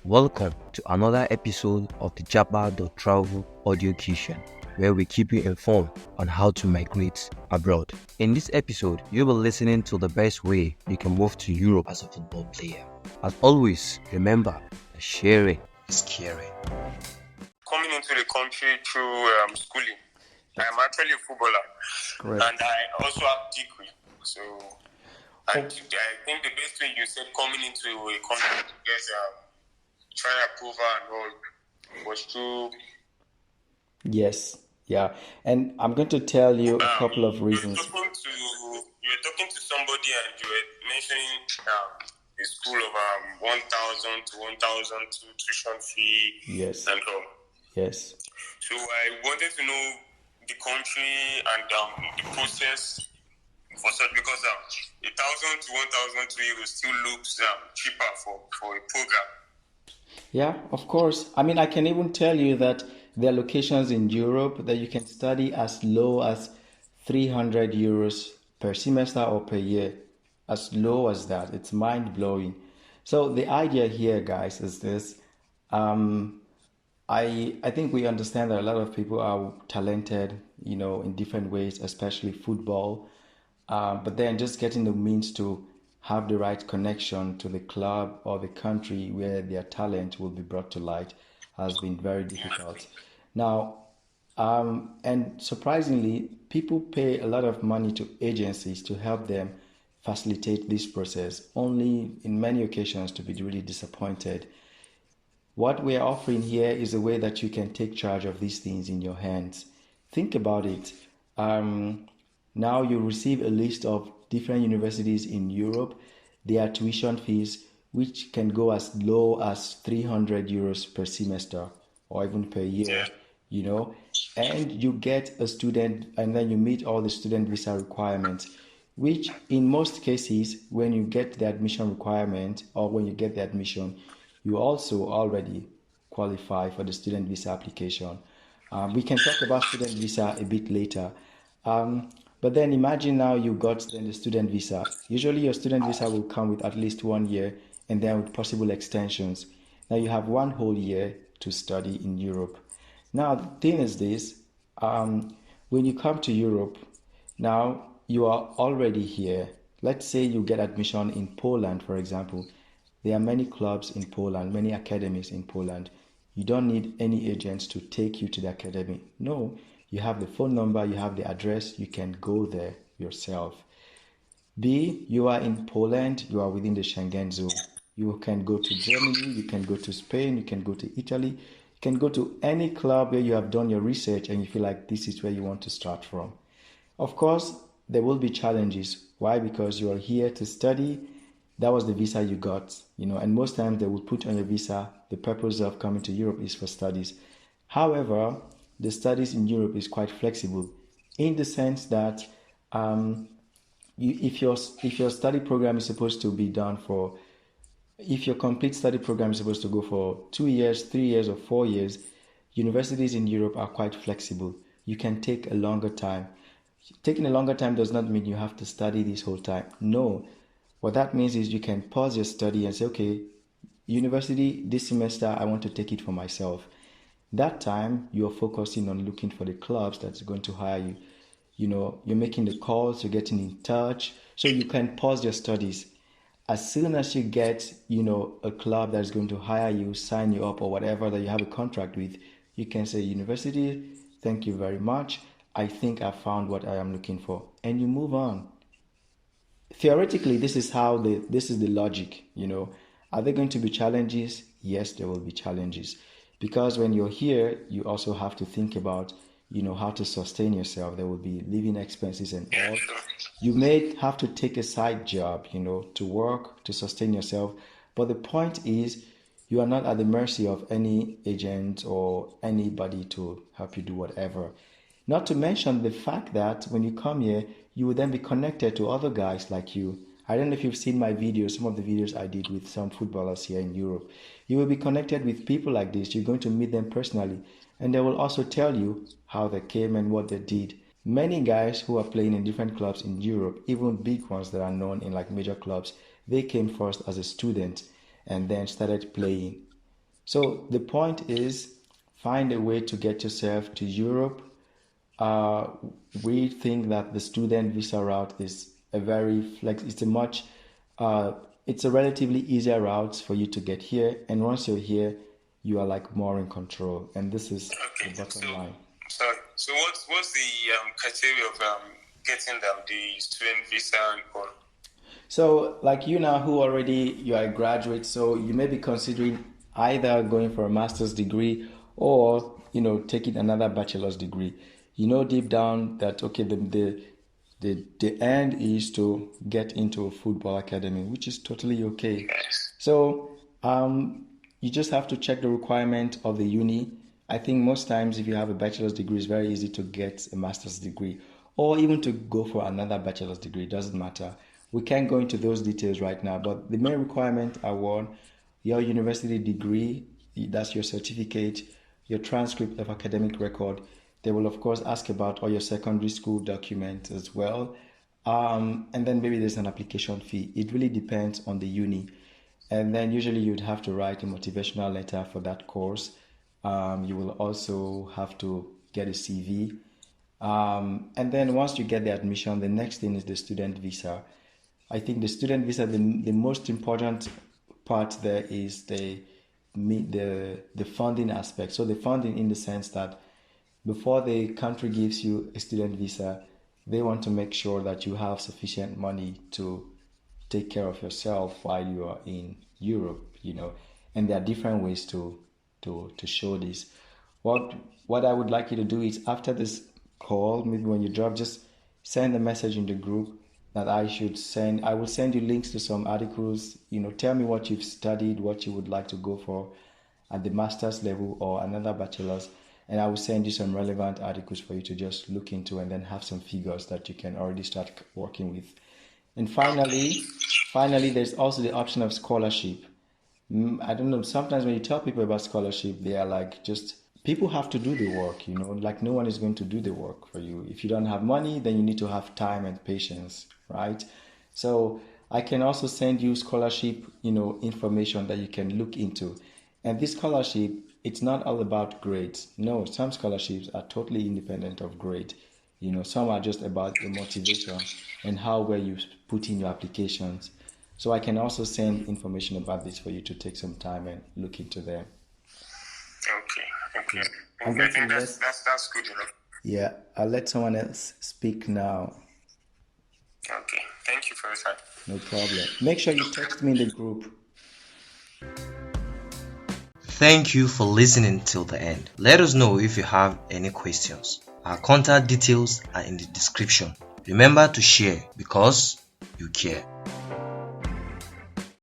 Welcome to another episode of the Japa.travel audio kitchen, where we keep you informed on how to migrate abroad. In this episode, you'll be listening to the best way you can move to Europe as a football player. As always, remember that sharing is caring. Coming into the country through schooling, I'm actually a footballer. Correct. And I also have degree. So, I think the best way you said coming into a country to get try approval and all was through. Yes, yeah. And I'm going to tell you a couple of reasons. You were talking to somebody and you were mentioning the school of 1,000 to 1,002 tuition fee. Yes. And all. Yes. So I wanted to know the country and the process for such, because 1,000 to 1,002 euros still looks cheaper for a program. Yeah, of course. I mean, I can even tell you that there are locations in Europe that you can study as low as 300 euros per semester or per year. As low as that. It's mind-blowing. So the idea here, guys, is this. I think we understand that a lot of people are talented, in different ways, especially football. But then just getting the means to have the right connection to the club or the country where their talent will be brought to light has been very difficult. Now, and surprisingly, people pay a lot of money to agencies to help them facilitate this process, only in many occasions to be really disappointed. What we are offering here is a way that you can take charge of these things in your hands. Think about it. Now you receive a list of different universities in Europe, their tuition fees, which can go as low as 300 euros per semester or even per year, and you get a student and then you meet all the student visa requirements, which in most cases, when you get the admission requirement or when you get the admission, you also already qualify for the student visa application. We can talk about student visa a bit later. But then imagine now you got then the student visa. Usually your student visa will come with at least 1 year and then with possible extensions. Now you have 1 whole year to study in Europe. Now the thing is this, when you come to Europe, now you are already here. Let's say you get admission in Poland, for example. There are many clubs in Poland, many academies in Poland. You don't need any agents to take you to the academy. No, you have the phone number, you have the address, you can go there yourself. B, you are in Poland, you are within the Schengen zone. You can go to Germany, you can go to Spain, you can go to Italy, you can go to any club where you have done your research and you feel like this is where you want to start from. Of course, there will be challenges. Why? Because you are here to study. That was the visa you got, and most times they will put on your visa, the purpose of coming to Europe is for studies. However, the studies in Europe is quite flexible in the sense that if your study program is supposed to be done if your complete study program is supposed to go for 2 years, 3 years, or 4 years, universities in Europe are quite flexible. You can take a longer time. Taking a longer time does not mean you have to study this whole time. No. What that means is you can pause your study and say, okay, university, this semester, I want to take it for myself. That time, you're focusing on looking for the clubs that's going to hire you. You're making the calls, you're getting in touch, so you can pause your studies. As soon as you get, a club that's going to hire you, sign you up or whatever that you have a contract with, you can say, university, thank you very much. I think I found what I am looking for. And you move on. Theoretically, this is the logic, Are there going to be challenges? Yes, there will be challenges. Because when you're here, you also have to think about, how to sustain yourself. There will be living expenses and all. You may have to take a side job, to work, to sustain yourself. But the point is, you are not at the mercy of any agent or anybody to help you do whatever. Not to mention the fact that when you come here, you will then be connected to other guys like you. I don't know if you've seen my videos, some of the videos I did with some footballers here in Europe. You will be connected with people like this. You're going to meet them personally. And they will also tell you how they came and what they did. Many guys who are playing in different clubs in Europe, even big ones that are known in like major clubs, they came first as a student and then started playing. So the point is, find a way to get yourself to Europe. Uh, we think that the student visa route is a very it's a much, it's a relatively easier route for you to get here. And once you're here, you are like more in control. And this is Okay. the bottom line. So what's the criteria of getting the student visa and all? So, like you now, who already you are a graduate, so you may be considering either going for a master's degree or taking another bachelor's degree. You know deep down that okay, the end is to get into a football academy, which is totally okay. Yes. So, you just have to check the requirement of the uni. I think most times, if you have a bachelor's degree, it's very easy to get a master's degree or even to go for another bachelor's degree. It doesn't matter. We can't go into those details right now, but the main requirement are one, your university degree, that's your certificate, your transcript of academic record. They will, of course, ask about all your secondary school documents as well. And then maybe there's an application fee. It really depends on the uni. And then usually you'd have to write a motivational letter for that course. You will also have to get a CV. And then once you get the admission, the next thing is the student visa. I think the student visa, the most important part there is the funding aspect. So the funding in the sense that before the country gives you a student visa, they want to make sure that you have sufficient money to take care of yourself while you are in Europe, And there are different ways to show this. What I would like you to do is after this call, maybe when you drop, just send a message in the group that I will send you links to some articles. Tell me what you've studied, what you would like to go for at the master's level or another bachelor's, and I will send you some relevant articles for you to just look into and then have some figures that you can already start working with. And finally, there's also the option of scholarship. I don't know, sometimes when you tell people about scholarship, they are like, just people have to do the work, like no one is going to do the work for you. If you don't have money, then you need to have time and patience, right? So I can also send you scholarship, information that you can look into. And this scholarship, it's not all about grades. No, some scholarships are totally independent of grade. Some are just about the motivation and how well you put in your applications. So I can also send information about this for you to take some time and look into them. Okay. I think that's good enough. Yeah, I'll let someone else speak now. Okay, thank you for your time. No problem. Make sure you text me in the group. Thank you for listening till the end. Let us know if you have any questions. Our contact details are in the description. Remember to share because you care.